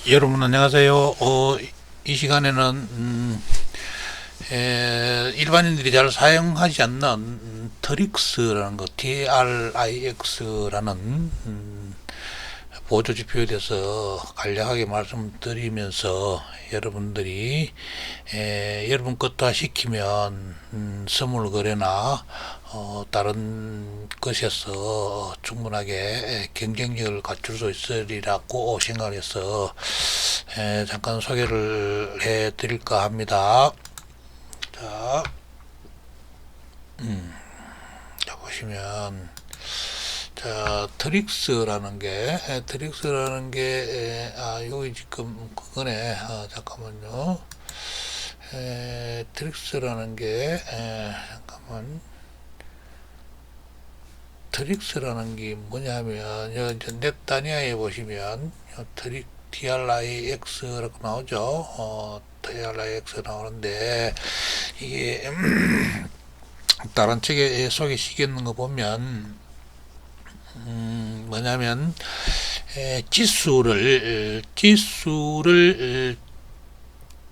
여러분 안녕하세요. 이 시간에는 일반인들이 잘 사용하지 않는 트릭스라는 거, TRIX라는 보조지표에 대해서 간략하게 말씀드리면서 여러분들이 여러분 것다 시키면 선물 거래나 다른 것에서 충분하게 경쟁력을 갖출 수 있으리라고 생각해서 잠깐 소개를 해 드릴까 합니다. 자, 자 보시면 트릭스라는 게 여기 지금 그거네. 잠깐만요. 트릭스라는 게 잠깐만. 트릭스라는 게 뭐냐면 이제 넷다니아에 보시면 TRIX라고 나오죠. TRIX 나오는데 이게 다른 책에 소개시켰는 거 보면 뭐냐면 지수를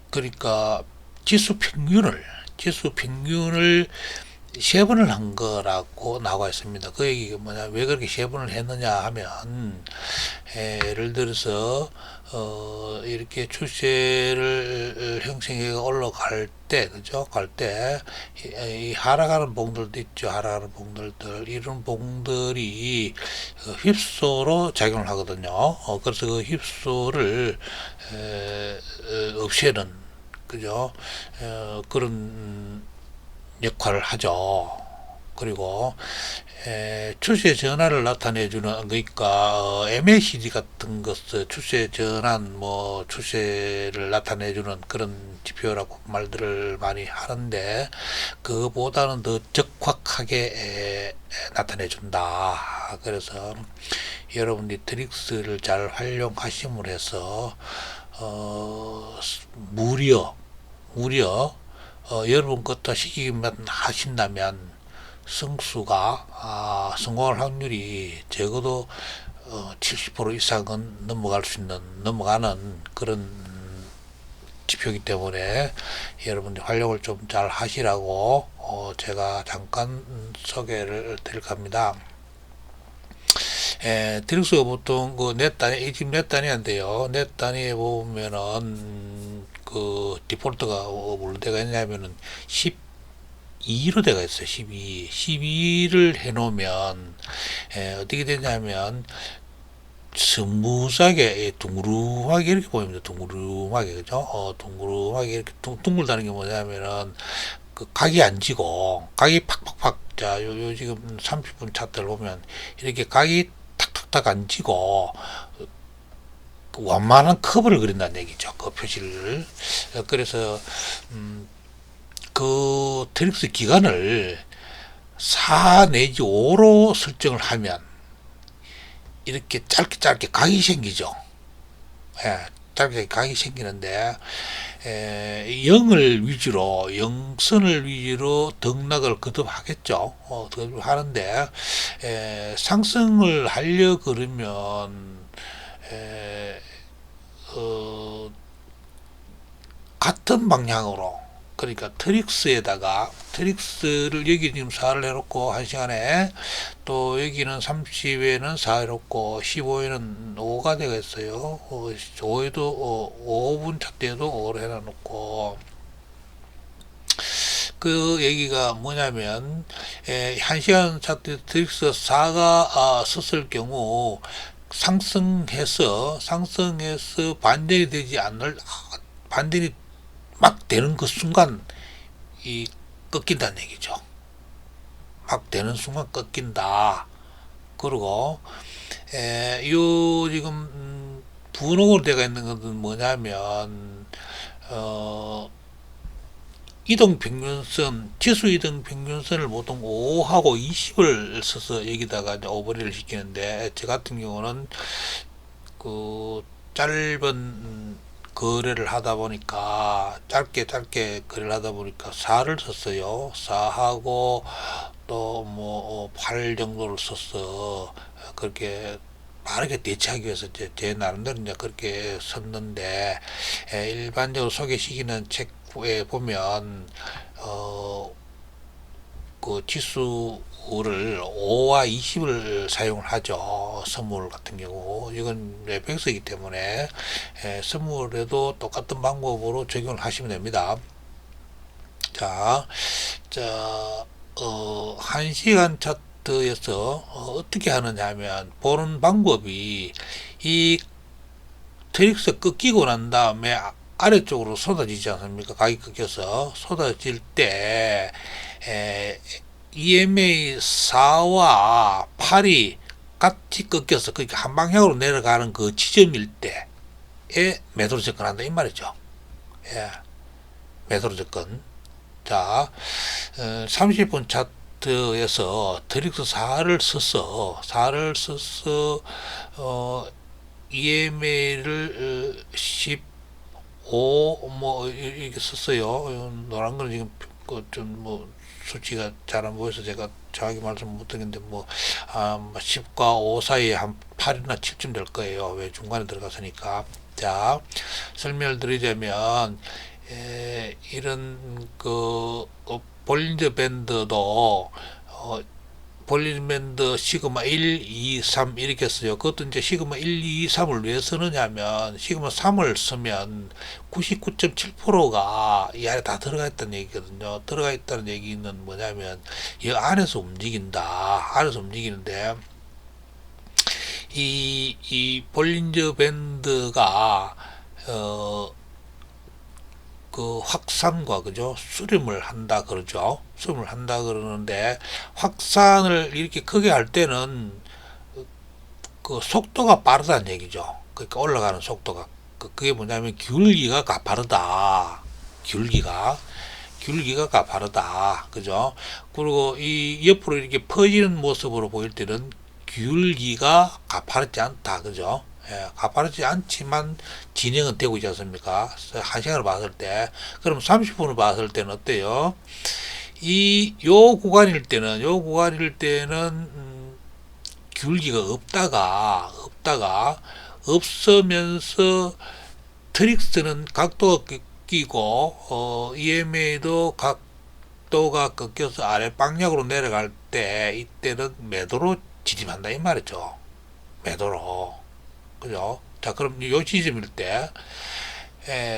그러니까 지수 평균을 세 번을 한 거라고 나와 있습니다. 그 얘기가 뭐냐, 왜 그렇게 세 번을 했느냐 하면, 예를 들어서, 이렇게 추세를 형성해 올라갈 때, 그죠? 갈 때, 이 하락하는 봉들도 있죠. 하락하는 봉들들. 이런 봉들이 휩소로 작용을 하거든요. 그래서 그 휩소를, 없애는, 그죠? 그런 역할을 하죠. 그리고 추세 전환을 나타내주는, 그러니까 MACD 같은 것을 추세 전환, 뭐 추세를 나타내주는 그런 지표라고 말들을 많이 하는데, 그보다는 더 적확하게 나타내준다. 그래서 여러분들이 트릭스를 잘 활용하심으로 해서 무려 여러분 것도 시키기만 하신다면 성공할 확률이 적어도 70% 이상은 넘어가는 그런 지표이기 때문에 여러분들 활용을 좀 잘 하시라고 제가 잠깐 소개를 드릴까 합니다. 트릭스가 보통 그 지금 넷 단위인데요. 넷 단위에 보면은 그 디폴트가 뭘로 되어 있냐면은 12로 되어 있어요. 12를 해놓으면 어떻게 되냐면 스무스하게 둥그름하게 이렇게 보입니다. 둥그름하게, 그죠? 둥그름하게 이렇게 둥글다는 게 뭐냐면은 그 각이 안 지고 각이 팍팍팍, 자, 요 지금 30분 차트를 보면 이렇게 각이 탁탁탁 안 지고 완만한 커브를 그린다는 얘기죠. 그 표시를. 그래서 그 트릭스 기간을 4 내지 5로 설정을 하면 이렇게 짧게 각이 생기죠. 짧게 각이 생기는데, 영선을 위주로 등락을 거듭하겠죠. 거듭하는데, 상승을 하려 그러면, 같은 방향으로, 그러니까 트릭스를 여기 지금 4를 해놓고 1시간에, 또 여기는 30에는 4 해놓고 15에는 5가 되겠어요. 5에도 5분 차트에도 5를 해놓고, 그 얘기가 뭐냐면 1시간 차트 트릭스 4가 썼을 경우 상승해서 반전이 되지 않을, 반전이 막 되는 그 순간 이 꺾인다는 얘기죠. 막 되는 순간 꺾인다. 그리고 요 지금 분홍으로 되어 있는 것은 뭐냐면 지수 이동 평균선을 보통 5하고 20을 써서 여기다가 오버레이를 시키는데, 저 같은 경우는 그 짧은 거래를 하다 보니까 짧게 거래를 하다 보니까 4를 썼어요. 4하고 또 뭐 8 정도를 썼어. 그렇게 빠르게 대처하기 위해서 제 나름대로 이제 그렇게 썼는데, 일반적으로 소개시키는 책에 보면 그 지수를 5와 20을 사용을 하죠. 선물 같은 경우. 이건 FX이기 때문에 선물에도 똑같은 방법으로 적용을 하시면 됩니다. 자, 1시간 차트에서 어떻게 하느냐 하면, 보는 방법이 이 트릭스 꺾이고 난 다음에 아래쪽으로 쏟아지지 않습니까? 각이 꺾여서 쏟아질 때 EMA 4와 8이 같이 꺾여서 그러니까 한 방향으로 내려가는 그 지점일 때에 매도로 접근한다 이 말이죠. 매도로 접근. 자, 30분 차트에서 트릭스 4를 써서 EMA를 15 뭐 이렇게 썼어요. 노란 거는 지금 좀 수치가 잘 안 보여서 제가 정확히 말씀 못 드리는데 10과 5 사이에 한 8이나 7쯤 될 거예요. 왜 중간에 들어갔으니까. 자, 설명을 드리자면 이런 볼린저 밴드도 볼린저 밴드 시그마 1, 2, 3 이렇게 써요. 그것도 이제 시그마 1, 2, 3을 왜 쓰느냐면, 시그마 3을 쓰면 99.7%가 이 안에 다 들어가 있다는 얘기거든요. 들어가 있다는 얘기는 뭐냐면 이 안에서 움직인다. 안에서 움직이는데 이 볼린저 밴드가 그 확산과 그죠, 수렴을 한다 그러죠. 수렴을 한다 그러는데, 확산을 이렇게 크게 할 때는 그 속도가 빠르다는 얘기죠. 그러니까 올라가는 속도가, 그게 뭐냐면 기울기가 가파르다. 기울기가 가파르다. 그죠? 그리고 이 옆으로 이렇게 퍼지는 모습으로 보일 때는 기울기가 가파르지 않다. 그죠? 가파르지 않지만 진행은 되고 있지 않습니까? 1시간을 봤을 때. 그럼 30분을 봤을 때는 어때요? 요 구간일 때는 기울기가 없다가 없으면서 트릭스는 각도가 꺾이고 EMA도 각도가 꺾여서 아래 방향으로 내려갈 때, 이때는 매도로 진입한다 이 말이죠. 매도로. 그죠? 자, 그럼 요 지점일 때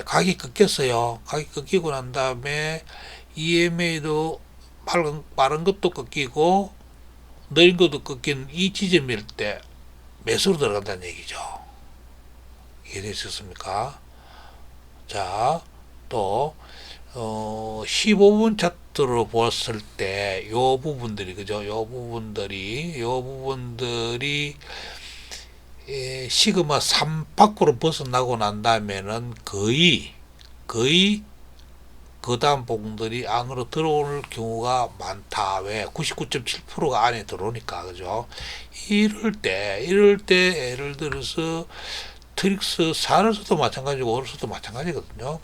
각이 꺾였어요. 각이 꺾이고 난 다음에 EMA도 빠른 것도 꺾이고 느린 것도 꺾인 이 지점일 때 매수로 들어간다는 얘기죠. 이해되셨습니까? 자, 또 15분 차트로 보았을 때 요 부분들이, 그죠? 요 부분들이 시그마 3 밖으로 벗어나고 난 다음에는 거의 그 다음 부분들이 안으로 들어올 경우가 많다. 왜? 99.7%가 안에 들어오니까. 그죠? 이럴 때 예를 들어서 트릭스 4를 써도 마찬가지고 5를 써도 마찬가지거든요.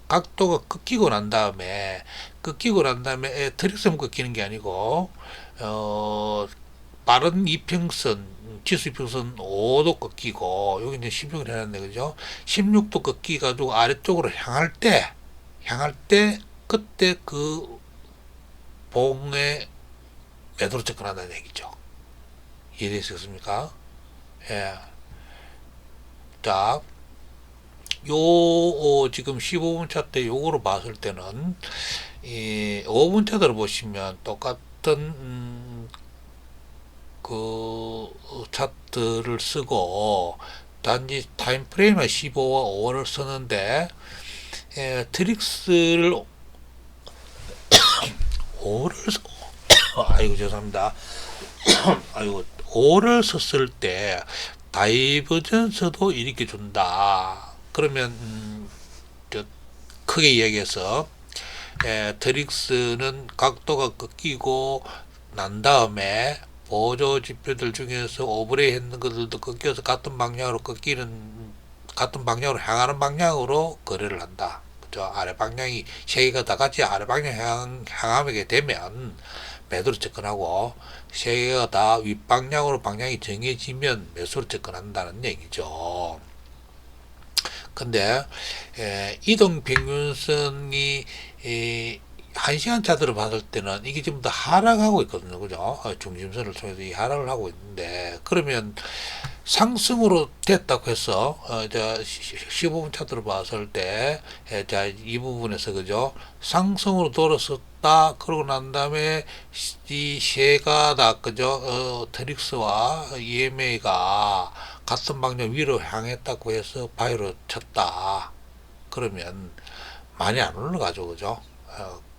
각도가 꺾이고 난 다음에 트릭스만 꺾이는 게 아니고 빠른 이평선, 지수 이평선 5도 꺾이고, 여기 이제 16을 해놨네, 그죠? 16도 꺾이가지고 아래쪽으로 향할 때 그때 그 봉에 매도로 접근한다는 얘기죠. 이해되셨습니까? 예. 자, 지금 15분 차 때 요거로 봤을 때는, 5분 차트를 보시면 똑같은 그 차트를 쓰고, 단지 타임프레임은 15와 5를 쓰는데, 트릭스를 5를 아이고 죄송합니다. 아이고 5를 썼을 때 다이버전스도 이렇게 준다. 그러면 크게 이야기해서 트릭스는 각도가 꺾이고 난 다음에 보조 지표들 중에서 오버레이 했는 것들도 꺾여서 같은 방향으로 향하는 방향으로 거래를 한다. 저 아래 방향이 세 개가 다 같이 아래 방향 향하게 되면 매도로 접근하고 세 개가 다 윗방향으로 방향이 정해지면 매수로 접근한다는 얘기죠. 근데 이동 평균선이 1시간 차트를 봤을 때는 이게 지금 다 하락하고 있거든요. 그죠? 중심선을 통해서 이 하락을 하고 있는데, 그러면 상승으로 됐다고 해서 자 15분 차트를 봤을 때 자 이 부분에서 그죠, 상승으로 돌았었다 그러고 난 다음에 이 세가 다 그죠, 트릭스와 EMA가 같은 방향 위로 향했다고 해서 바이로 쳤다 그러면 많이 안 올라가죠. 그죠?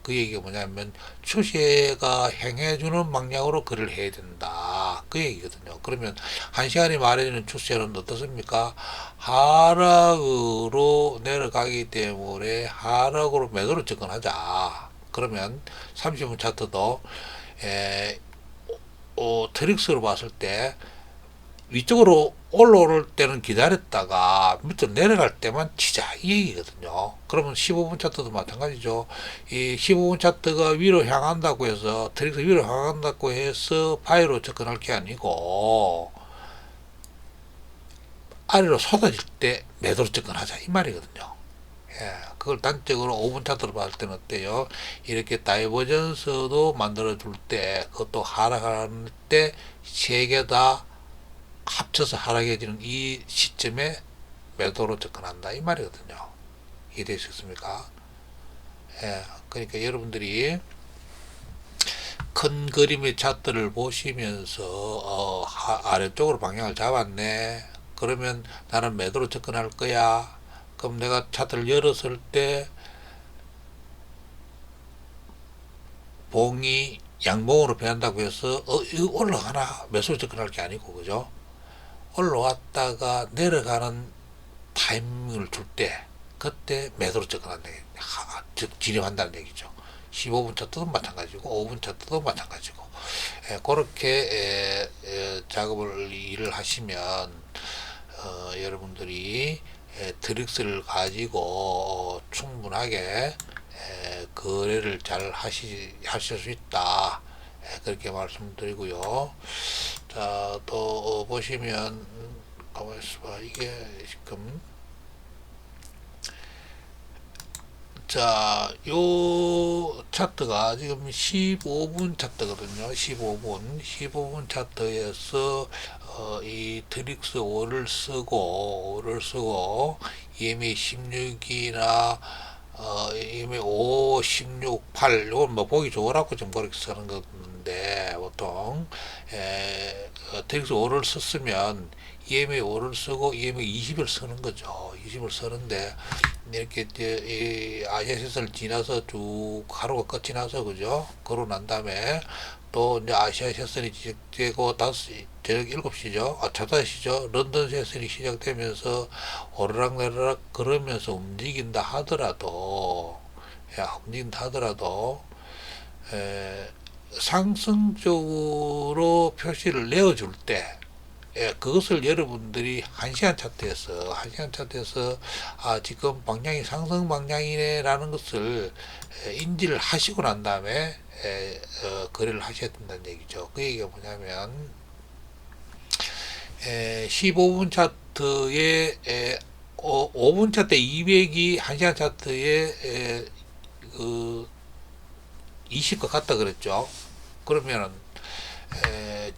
그 얘기가 뭐냐면 추세가 향해주는 방향으로 거래를 해야 된다 그 얘기거든요. 그러면 한 시간이 말해주는 추세는 어떻습니까? 하락으로 내려가기 때문에 하락으로 매도로 접근하자. 그러면 30분 차트도 트릭스로 봤을 때 위쪽으로 올라올 때는 기다렸다가 밑으로 내려갈 때만 치자 이 얘기거든요. 그러면 15분 차트도 마찬가지죠. 이 15분 차트가 위로 향한다고 해서 트릭스 위로 향한다고 해서 바이로 접근할 게 아니고 아래로 쏟아질 때 매도로 접근하자 이 말이거든요. 그걸 단적으로 5분 차트로 봤을 때는 어때요? 이렇게 다이버전스도 만들어 줄 때, 그것도 하락하는 때 세 개 다 합쳐서 하락해지는 이 시점에 매도로 접근한다 이 말이거든요. 이해되셨습니까? 그러니까 여러분들이 큰 그림의 차트를 보시면서 아래쪽으로 방향을 잡았네. 그러면 나는 매도로 접근할 거야. 그럼 내가 차트를 열었을 때 봉이 양봉으로 변한다고 해서 이거 올라가나 매수로 접근할 게 아니고 그죠? 올라왔다가 내려가는 타이밍을 줄 때 그때 매도로 접근한다. 즉 진입한다는 얘기죠. 15분 차트도 마찬가지고 5분 차트도 마찬가지고 그렇게 작업을 일을 하시면 여러분들이 트릭스를 가지고 충분하게 거래를 잘 하실 수 있다. 그렇게 말씀드리고요. 자, 또 보시면 가만히 있어봐. 이게 지금 자, 요 차트가 지금 15분 차트거든요. 15분 차트에서 이 트릭스 5를 쓰고 EMA 16이나 EMA 5, 16, 8 이건 뭐 보기 좋으라고 좀 그렇게 쓰는 건데 보통 트릭스 5를 썼으면 EMA 5를 쓰고 EMA 20을 쓰는 거죠. 20을 쓰는데 이렇게 이 아시아 세선을 지나서 쭉 가로가 끝이 나서 그죠? 그러고 난 다음에 또 이제 아시아 세선이 시작되고 저녁 7시죠. 5시죠. 런던 세선이 시작되면서 오르락내리락 그러면서 움직인다 하더라도 상승적으로 표시를 내어줄 때 그것을 여러분들이 1시간 차트에서 지금 방향이 상승 방향이네 라는 것을 인지를 하시고 난 다음에 거래를 하셔야 된다는 얘기죠. 그 얘기가 뭐냐면 15분 차트에 5분 차트 200이 1시간 차트에 20과 같다 그랬죠. 그러면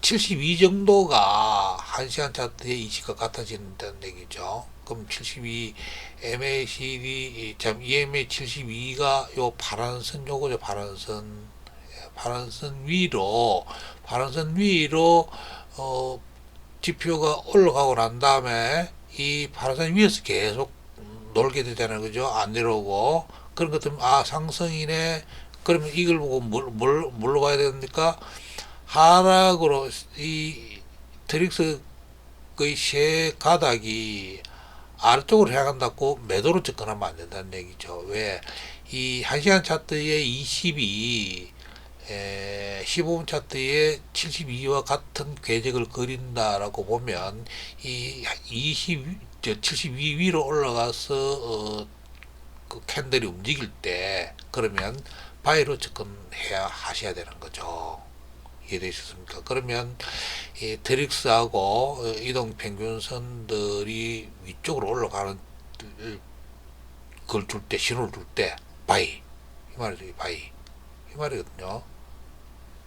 72 정도가 1시간 차트의 20과 같아진다는 얘기죠. 그럼 72 MACD EMA 72가 요 파란선 요거죠. 파란선 위로 지표가 올라가고 난 다음에 이 파란선 위에서 계속 놀게 되잖아요. 그죠? 안 내려오고 그런 것들 상승이네. 그러면 이걸 보고 뭘로 봐야 됩니까? 하락으로 이 트릭스의 세 가닥이 아래쪽으로 향한다고 매도로 접근하면 안 된다는 얘기죠. 왜? 이 1시간1차트의 20이 15분 차트의 72와 같은 궤적을 그린다라고 보면 이 72 위로 올라가서 그 캔들이 움직일 때 그러면 바이로 접근해야 하셔야 되는 거죠. 이해되셨습니까? 그러면 이 트릭스하고 이동 평균선들이 위쪽으로 올라가는 걸 줄 때, 신호를 줄 때 바이 이 말이죠. 바이 이 말이거든요.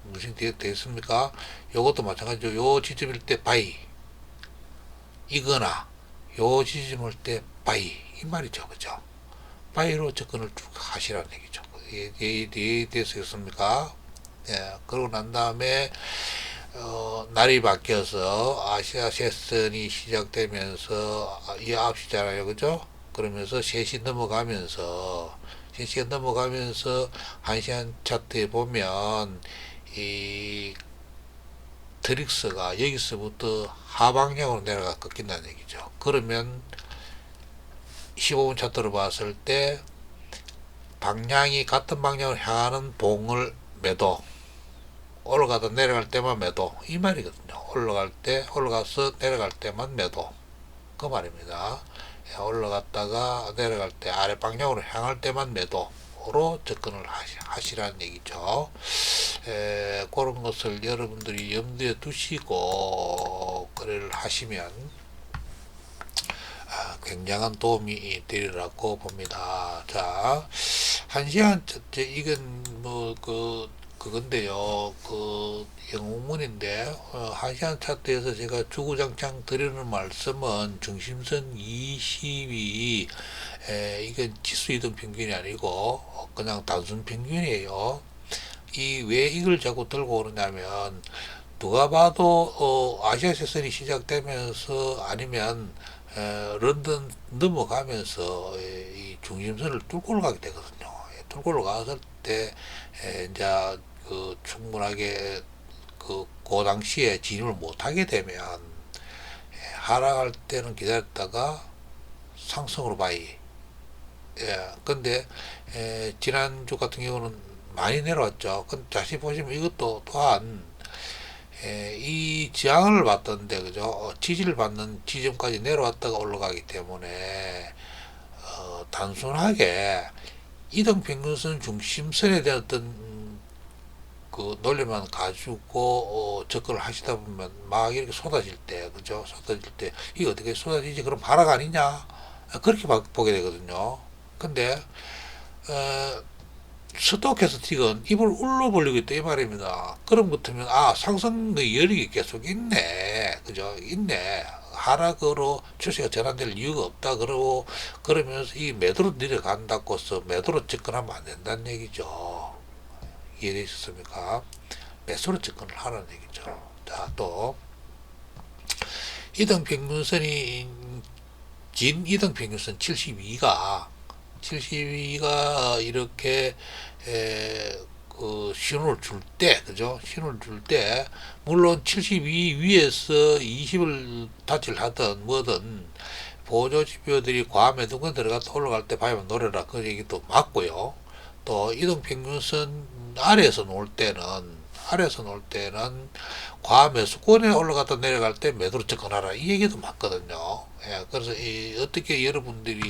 무슨 되겠습니까? 요것도 마찬가지죠. 요 지점일 때 바이 이거나 요 지점일 때 바이 이 말이죠. 그죠? 바이로 접근을 쭉 하시라는 얘기죠. 이해되셨습니까? 예, 그러고 난 다음에 날이 바뀌어서 아시아 세선이 시작되면서 이 9시잖아요. 그죠? 그러면서 3시 넘어가면서 3시가 넘어가면서 1시간 차트에 보면 이 트릭스가 여기서부터 하방향으로 내려가 꺾인다는 얘기죠. 그러면 15분 차트로 봤을 때 방향이 같은 방향으로 향하는 봉을 매도, 올라가다 내려갈 때만 매도 이 말이거든요. 올라갈 때 올라가서 내려갈 때만 매도 그 말입니다. 올라갔다가 내려갈 때 아래 방향으로 향할 때만 매도로 접근을 하시라는 얘기죠. 그런 것을 여러분들이 염두에 두시고 거래를 하시면 굉장한 도움이 되리라고 봅니다. 자, 1시간 이건 뭐 그건데요. 그 영웅문인데 1시간 차트에서 제가 주구장창 드리는 말씀은 중심선 20이 이건 지수 이동 평균이 아니고 그냥 단순 평균이에요. 이 왜 이걸 자꾸 들고 오느냐면 누가 봐도 아시아 세선이 시작되면서 아니면 런던 넘어가면서 이 중심선을 뚫고 올라가게 되거든요. 뚫고 올라갔을 때 이제 그 충분하게 그 당시에 진입을 못하게 되면 하락할 때는 기다렸다가 상승으로 바이. 근데 지난주 같은 경우는 많이 내려왔죠. 근데 다시 보시면 이것도 또한 이 저항을 받던데 그죠? 지지를 받는 지점까지 내려왔다가 올라가기 때문에 단순하게 이동평균선 중심선에 대한 어떤 그 논리만 가지고 접근을 하시다 보면 막 이렇게 쏟아질 때 그죠? 쏟아질 때 이게 어떻게 쏟아지지? 그럼 하락 아니냐? 그렇게 보게 되거든요. 근데 스토캐스틱은 입을 울러 벌리고 있다 이 말입니다. 그럼 같으면 상승의 여력이 계속 있네, 그죠? 있네. 하락으로 추세가 전환될 이유가 없다. 그러고 그러면서 이 매도로 내려간다고 해서 매도로 접근하면 안 된다는 얘기죠. 이해되셨습니까? 매수로 접근을 하라는 얘기죠. 자, 또 이등평균선이 긴 이등평균선 72가 이렇게 그 신호를 줄 때, 그죠? 신호를 줄 때, 물론 72 위에서 20을 타치를 하든 뭐든 보조지표들이 과매도권 들어갔다 올라갈 때 봐야만 노래라 그 얘기도 맞고요. 또 이동평균선 아래에서 놀 때는 과매수권에 올라갔다 내려갈 때 매도로 접근하라 이 얘기도 맞거든요. 그래서 어떻게 여러분들이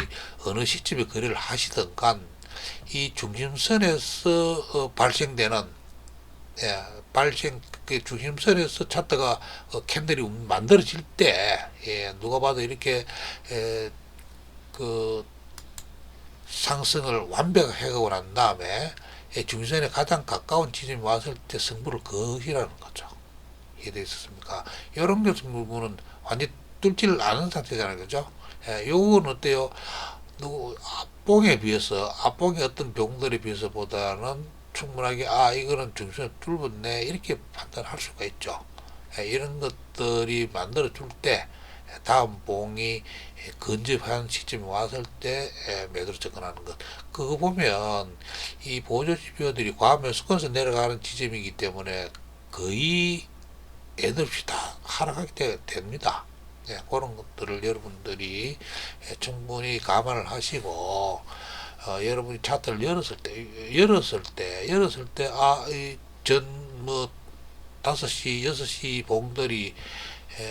어느 시점에 거래를 하시든 간 이 중심선에서 발생되는 그 중심선에서 차트가 캔들이 만들어질 때 누가 봐도 이렇게 그 상승을 완벽하게 하고 난 다음에 중심선에 가장 가까운 지점에 왔을 때 승부를 거시라는 거죠. 이해되셨습니까? 이런 같은 부분은 완전히 뚫지를 않은 상태잖아요. 그죠? 요건 어때요? 앞봉에 비해서, 앞봉의 어떤 병들에 비해서 보다는 충분하게, 이거는 중심을 뚫었네. 이렇게 판단할 수가 있죠. 이런 것들이 만들어줄 때, 다음 봉이 근접한 시점에 왔을 때 매도로 접근하는 것. 그거 보면 이 보조지표들이 과매수권에서 내려가는 지점이기 때문에 거의 애없이 다 하락하게 됩니다. 그런 것들을 여러분들이 충분히 감안을 하시고 여러분이 차트를 열었을 때 전 뭐 5시, 6시 봉들이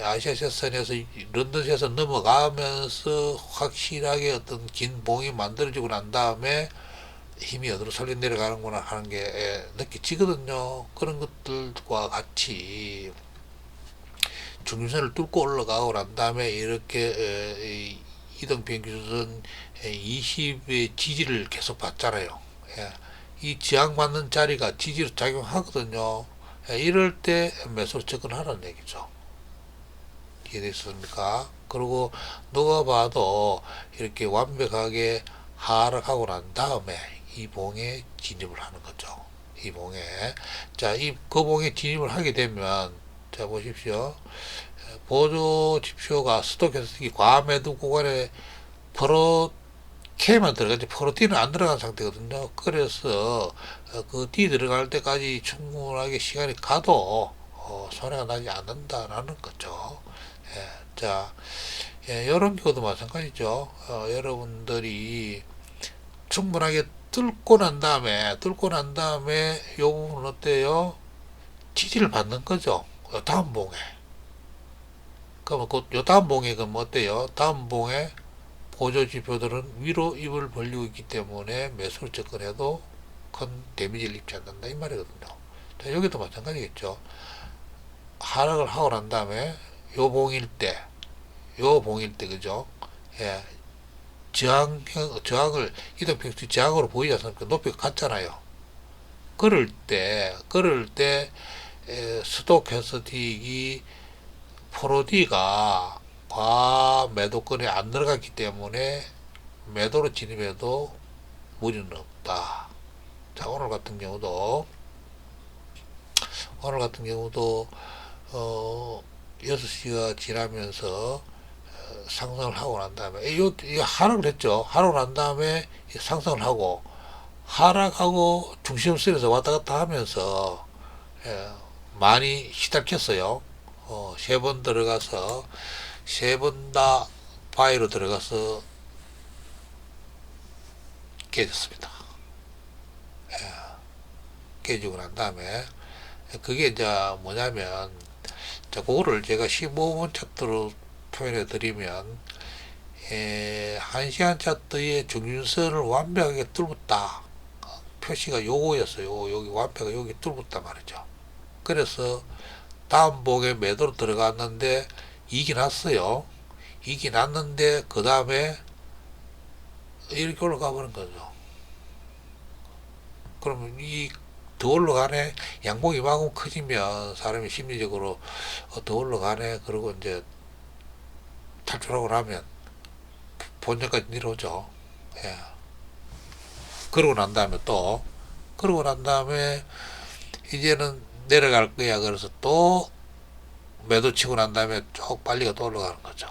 아시아제선에서 런던에서 넘어가면서 확실하게 어떤 긴 봉이 만들어지고 난 다음에 힘이 어디로 설려 내려가는구나 하는 게 느껴지거든요. 그런 것들과 같이 중심선을 뚫고 올라가고 난 다음에 이렇게 이동 비행기조선 20의 지지를 계속 받잖아요. 이 지향받는 자리가 지지로 작용하거든요. 이럴 때 매수로 접근하라는 얘기죠. 이해됐습니까? 그리고 누가 봐도 이렇게 완벽하게 하락하고 난 다음에 이 봉에 진입을 하는 거죠. 이 봉에. 자, 그 봉에 진입을 하게 되면, 자, 보십시오. 보조 지표가 스톡에서 과매도 구간에 K만 들어가지 D는 안 들어간 상태거든요. 그래서 그 D 들어갈 때까지 충분하게 시간이 가도 손해가 나지 않는다라는 거죠. 자, 이런 경우도 마찬가지죠. 여러분들이 충분하게 뚫고 난 다음에 이 부분은 어때요? 지지를 받는 거죠. 다음 봉에. 그러면 요 다음 봉에 그럼 어때요? 다음 봉에 보조 지표들은 위로 입을 벌리고 있기 때문에 매수를 접근해도 큰 데미지를 입지 않는다 이 말이거든요. 자, 여기도 마찬가지겠죠. 하락을 하고 난 다음에 요 봉일 때 그죠? 저항을 이동평수 저항으로 보이지 않습니까? 높이가 같잖아요. 그럴 때 스톡캐스틱이 프로디가 과매도권에 안 들어갔기 때문에 매도로 진입해도 무리는 없다. 자, 오늘 같은 경우도 6시가 지나면서 상승을 하고 난 다음에 이 하락을 했죠. 하락을 한 다음에 상승을 하고 하락하고 중심선에서 왔다 갔다 하면서 많이 시달렸어요. 3번 들어가서 3번 다 바이로 들어가서 깨졌습니다. 깨지고 난 다음에 그게 이제 뭐냐면 그거를 제가 15분 차트로 표현해 드리면 1시간 차트의 중심선을 완벽하게 뚫었다. 표시가 요거였어요. 여기 완벽하게 여기 뚫었단 말이죠. 그래서 다음 봉에 매도로 들어갔는데 이긴 났어요. 이긴 났는데 그 다음에 이렇게 올라가 버린 거죠. 그러면 더 올라가네. 양봉이 이만큼 커지면 사람이 심리적으로 더 올라가네. 그리고 이제 탈출하고 나면 본전까지 내려오죠. 그러고 난 다음에 이제는 내려갈 거야. 그래서 또 매도 치고 난 다음에 쭉 빨리가 또 올라가는 거죠.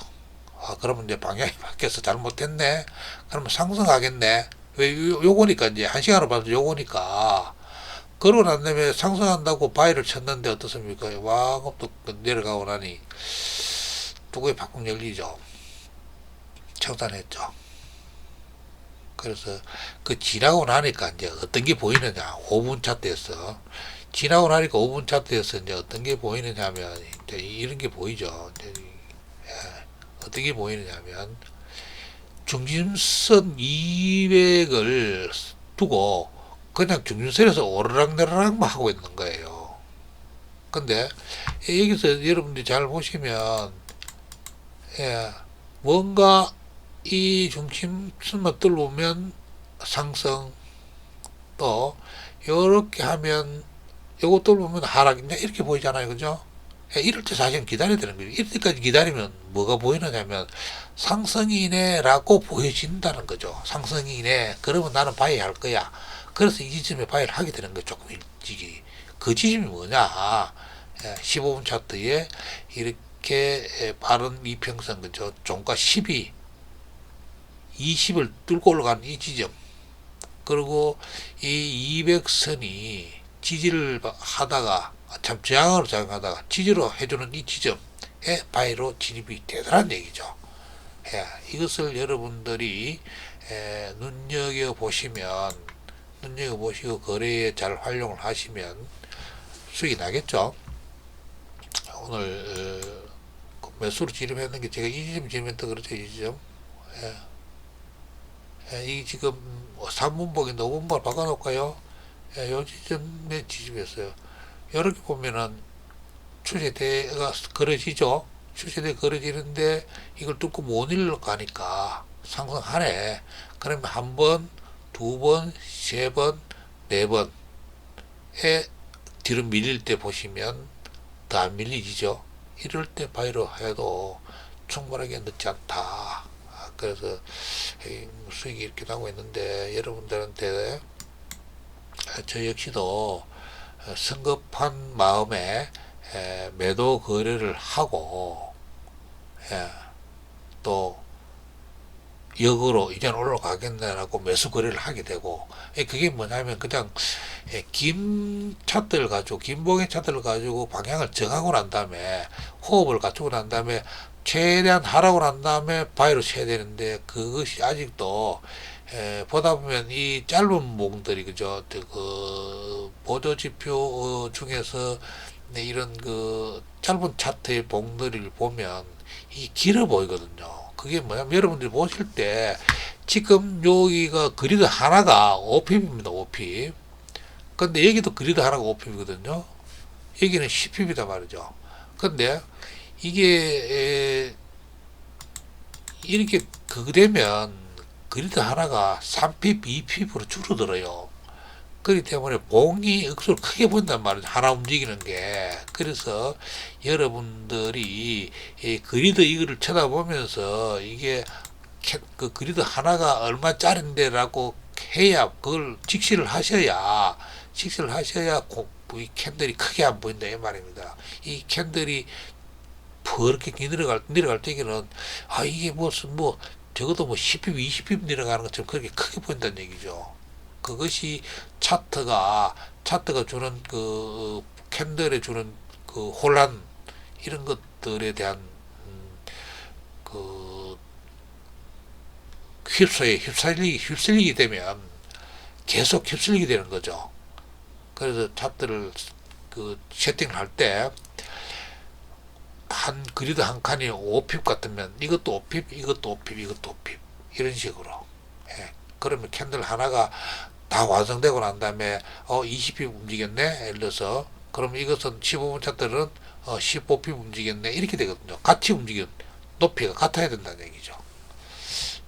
그러면 이제 방향이 바뀌어서 잘못됐네. 그러면 상승하겠네. 왜 요거니까 이제 1시간으로 봐도 요거니까. 그러고 난 다음에 상승한다고 바이를 쳤는데 어떻습니까? 왕업 또 내려가고 나니 뚜껑이 팍팍 열리죠. 청산했죠. 그래서 그 지나고 나니까 이제 어떤 게 보이느냐. 5분 차트에서. 지나고 나니까 5분 차트에서 이제 어떤 게 보이느냐면 이제 이런 게 보이죠. 이제 어떤 게 보이느냐면 중심선 200을 두고 그냥 중심선에서 오르락내리락만 하고 있는 거예요. 근데 여기서 여러분들이 잘 보시면 뭔가 이 중심선만 뚫으면 상승, 또 이렇게 하면 요거 뚫으면 하락, 이렇게 보이잖아요. 그죠? 이럴 때 사실은 기다려야 되는 거예요. 이럴 때까지 기다리면 뭐가 보이느냐면 상승이네 라고 보여진다는 거죠. 상승이네. 그러면 나는 바이 할 거야. 그래서 이 지점에 바이를 하게 되는 거예요. 조금 일찍이. 그 지점이 뭐냐. 15분 차트에 이렇게 빠른 이평선, 그죠? 종가 12, 20을 뚫고 올라가는 이 지점. 그리고 이 200선이 지지를 하다가 참 저항으로 작용하다가 지지로 해주는 이 지점에 바이로 진입이 되더란 얘기죠. 이것을 여러분들이 눈여겨보시고 거래에 잘 활용을 하시면 수익이 나겠죠. 오늘 매수로 진입했는 게 제가 이 지점 진입했다 그렇죠. 이 지점. 예. 예, 이 지금 3분봉인데 5분봉을 바꿔놓을까요? 예, 요 지점에 진입했어요. 이렇게 보면은 추세대가 그려지죠. 추세대 그려지는데 이걸 뚫고 못 일러가니까 상승하네. 그러면 한 번, 두 번, 세 번, 네 번에 뒤로 밀릴 때 보시면 더 안 밀리지죠. 이럴 때 바이로 해도 충분하게 늦지 않다. 그래서 수익이 이렇게 나고 있는데 여러분들한테 저 역시도 성급한 마음에 매도 거래를 하고 또 역으로 이제는 올라가겠네라고 매수 거래를 하게 되고 그게 뭐냐면 그냥 긴 차트를 가지고 긴봉의 차트를 가지고 방향을 정하고 난 다음에 호흡을 갖추고 난 다음에 최대한 하라고 난 다음에 바이로 쳐야 되는데 그것이 아직도 보다 보면 이 짧은 봉들이 그죠 그 보조지표 중에서 이런 그 짧은 차트의 봉들을 보면 이 길어 보이거든요. 그게 뭐냐면 여러분들이 보실 때 지금 여기가 그리드 하나가 5핍입니다. 5핍. 근데 여기도 그리드 하나가 5핍이거든요. 여기는 10핍이다 말이죠. 근데 이게 이렇게 그거 되면 그리드 하나가 3핍, 2핍으로 줄어들어요. 그렇기 때문에 봉이 억수로 크게 보인단 말이죠. 하나 움직이는 게. 그래서 여러분들이 이 그리드 이거를 쳐다보면서 이게 그 그리드 하나가 얼마짜린데라고 해야 그걸 직시를 하셔야 이 캔들이 크게 안 보인다 이 말입니다. 이 캔들이 그렇게 내려갈 때는 이게 무슨 적어도 10핍, 20핍 내려가는 것처럼 그렇게 크게 보인다는 얘기죠. 그것이 차트가 주는 그 캔들에 주는 그 혼란 이런 것들에 대한 그 휩쓸리게 되면 계속 휩쓸리게 되는 거죠. 그래서 차트를 그 세팅을 할 때 한 그리드 한 칸이 5핍 같으면 이것도 5핍, 이것도 5핍, 이것도 5핍 이런 식으로. 그러면 캔들 하나가 다 완성되고 난 다음에 20핍 움직였네 예를 들어서 그럼 이것은 15분 차트는 15핍 움직였네 이렇게 되거든요. 같이 움직인 높이가 같아야 된다는 얘기죠.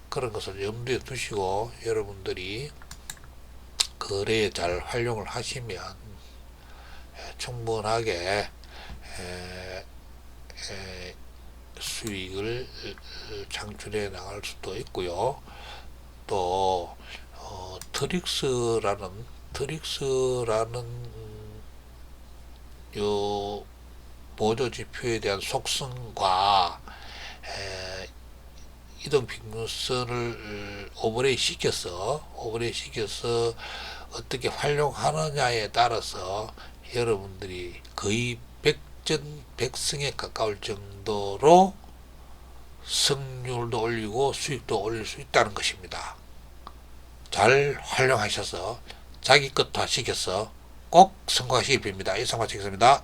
그런 것을 염두에 두시고 여러분들이 거래에 잘 활용을 하시면 충분하게 수익을 창출해 나갈 수도 있고요. 또 트릭스라는 요 보조 지표에 대한 속성과 이동平均선을 오버레이 시켜서 어떻게 활용하느냐에 따라서 여러분들이 거의 100승에 가까울 정도로 승률도 올리고 수익도 올릴 수 있다는 것입니다. 잘 활용하셔서 자기 것화 시켜서 꼭 성공하시기 빕니다. 이상만 치겠습니다.